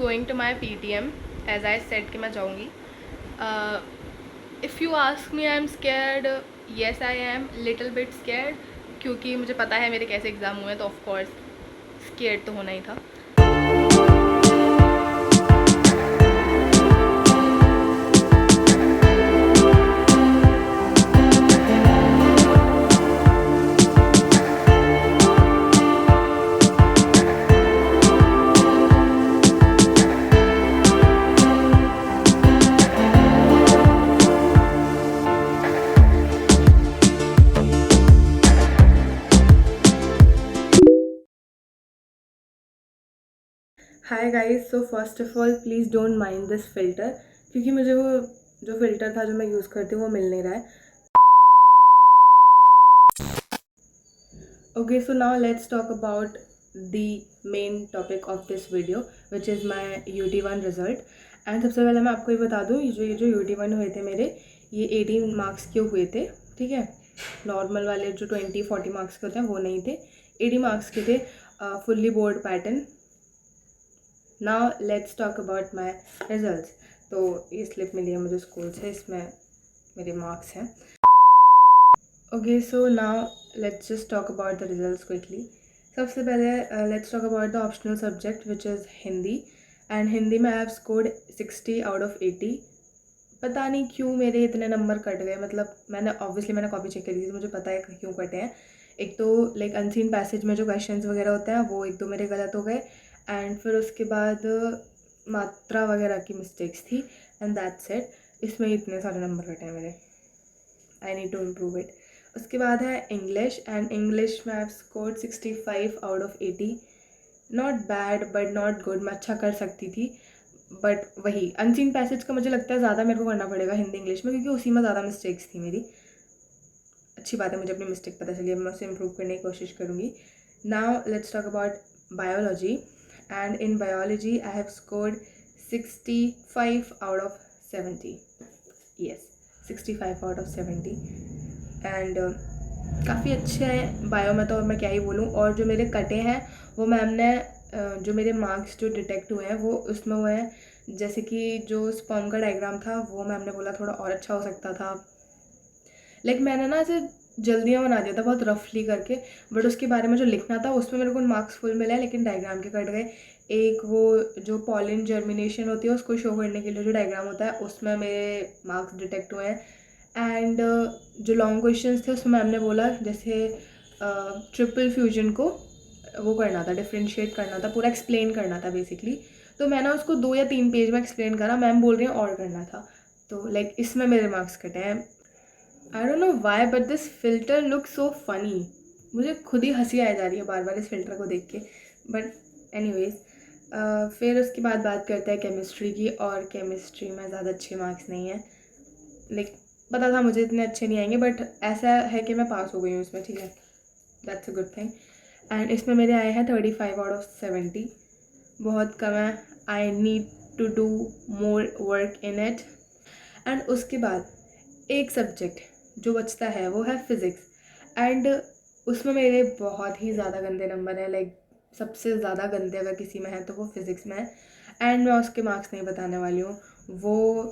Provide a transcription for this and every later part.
Going to my PTM as I said कि मैं जाऊँगी. If you ask me I am scared. Yes I am little bit scared, क्योंकि मुझे पता है मेरे कैसे एग्ज़ाम हुए, तो ऑफ कोर्स स्केर्ड तो होना ही था. Hi guys, so first of all please don't mind this filter, क्योंकि मुझे वो जो फ़िल्टर था जो मैं यूज़ करती हूँ वो मिल नहीं रहा है. Okay, so now let's talk about the main topic of this video which is my UT1 result. And सबसे पहले मैं आपको ये बता दूँ, ये जो UT1 हुए थे मेरे, ये 18 मार्क्स के हुए थे. ठीक है, नॉर्मल वाले जो 20-40 मार्क्स के होते हैं वो नहीं थे, 80 मार्क्स के थे, fully board pattern. Now let's talk about my results. तो ये स्लिप मिली है मुझे स्कूल से, इसमें मेरे मार्क्स हैं. Okay, so now let's just talk about the results quickly. सबसे पहले let's talk about the optional subject which is Hindi. And Hindi में I have scored 60 out of 80. पता नहीं क्यों मेरे इतने नंबर कट गए. मतलब मैंने कॉपी चेक करी थी तो मुझे पता है क्यों कटे हैं. एक तो लाइक अनसीन पैसेज में जो क्वेश्चंस वगैरह होते हैं वो एक दो मेरे गलत हो गए. एंड फिर उसके बाद मात्रा वगैरह की मिस्टेक्स थी. And that's it. इसमें इतने सारे नंबर कटे हैं मेरे. I need to improve it. उसके बाद है इंग्लिश. एंड इंग्लिश में I have scored 65 out of 80. Not bad but not good. मैं अच्छा कर सकती थी, बट वही अनसीन पैसेज का मुझे लगता है ज़्यादा मेरे को करना पड़ेगा हिंदी इंग्लिश में, क्योंकि उसी में ज़्यादा मिस्टेक्स थी मेरी. अच्छी बात है, मुझे अपनी मिस्टेक पता चली है, मैं उसे इम्प्रूव करने की कोशिश करूँगी. Now let's talk about biology. And in biology I have scored 65 out of 70. Yes, 65 out of 70. And काफ़ी अच्छे हैं बायो में, तो मैं क्या ही बोलूँ. और जो मेरे कटे हैं वो मैम ने जो मेरे मार्क्स जो डिटेक्ट हुए हैं वो उसमें हुए हैं. जैसे कि जो स्पर्म का डायग्राम था वो मैम ने बोला थोड़ा और अच्छा हो सकता था. लाइक मैंने ना ऐसे जल्दियाँ बना दिया था बहुत रफली करके, बट उसके बारे में जो लिखना था उसमें मेरे को मार्क्स फुल मिला है, लेकिन डायग्राम के कट गए. एक वो जो पॉलिन जर्मिनेशन होती है उसको शो करने के लिए जो डायग्राम होता है उसमें मेरे मार्क्स डिटेक्ट हुए हैं. एंड जो लॉन्ग क्वेश्चंस थे उसमें मैम ने बोला जैसे ट्रिपल फ्यूजन को वो करना था, डिफ्रेंशिएट करना था, पूरा एक्सप्लेन करना था बेसिकली. तो मैंने उसको 2 या 3 पेज में एक्सप्लेन करा, मैम बोल रही हैं और करना था. तो लाइक इसमें मेरे मार्क्स कटे हैं. I don't know why but this filter look so funny. मुझे खुद ही हंसी आ जा रही है बार बार इस फिल्टर को देख के. बट एनीवेज, फिर उसके बाद बात करते हैं केमिस्ट्री की. और केमिस्ट्री में ज़्यादा अच्छे मार्क्स नहीं है. लाइक पता था मुझे इतने अच्छे नहीं आएंगे, बट ऐसा है कि मैं पास हो गई हूँ इसमें. ठीक है, that's a good thing. And इसमें मेरे आए हैं 35 आउट ऑफ 70. बहुत कम है. I need to do more work in it. And उसके बाद एक सब्जेक्ट जो बचता है वो है फ़िज़िक्स. एंड उसमें मेरे बहुत ही ज़्यादा गंदे नंबर हैं. लाइक सबसे ज़्यादा गंदे अगर किसी में है तो वो फ़िज़िक्स में है. एंड मैं उसके मार्क्स नहीं बताने वाली हूँ. वो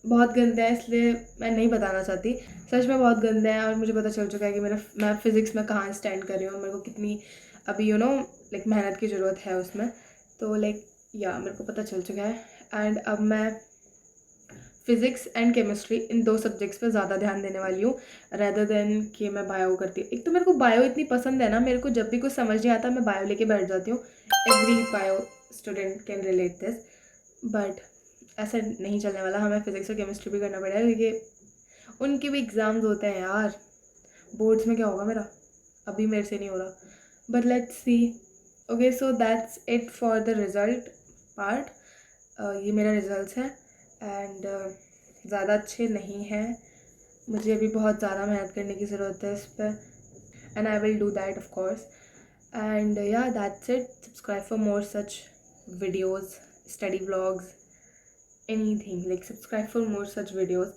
बहुत गंदे हैं, इसलिए मैं नहीं बताना चाहती. सच में बहुत गंदे हैं और मुझे पता चल चुका है कि मैं फ़िज़िक्स में कहाँ स्टैंड कर रही हूँ और मेरे को कितनी अभी लाइक मेहनत की ज़रूरत है उसमें. तो लाइक या मेरे को पता चल चुका है. एंड अब मैं physics and chemistry in 2 subjects पे ज़्यादा ध्यान देने वाली हूँ रेदर देन कि मैं बायो करती हूँ. एक तो मेरे को बायो इतनी पसंद है ना, मेरे को जब भी कुछ समझ नहीं आता मैं बायो लेके बैठ जाती हूँ. Every bio student can relate this. But ऐसा नहीं चलने वाला. हमें फ़िज़िक्स और केमिस्ट्री भी करना पड़ेगा, क्योंकि उनके भी एग्ज़ाम्स होते हैं यार. बोर्ड्स में क्या होगा मेरा, अभी मेरे से नहीं हो रहा. But let's see. Okay, so that's it for the result part. ये मेरा रिज़ल्ट है. एंड ज़्यादा अच्छे नहीं हैं. मुझे अभी बहुत ज़्यादा मेहनत करने की ज़रूरत है इस पर. And I will do that of course. And yeah that's it. Subscribe for more such videos, study vlogs, anything. Like subscribe for more such videos.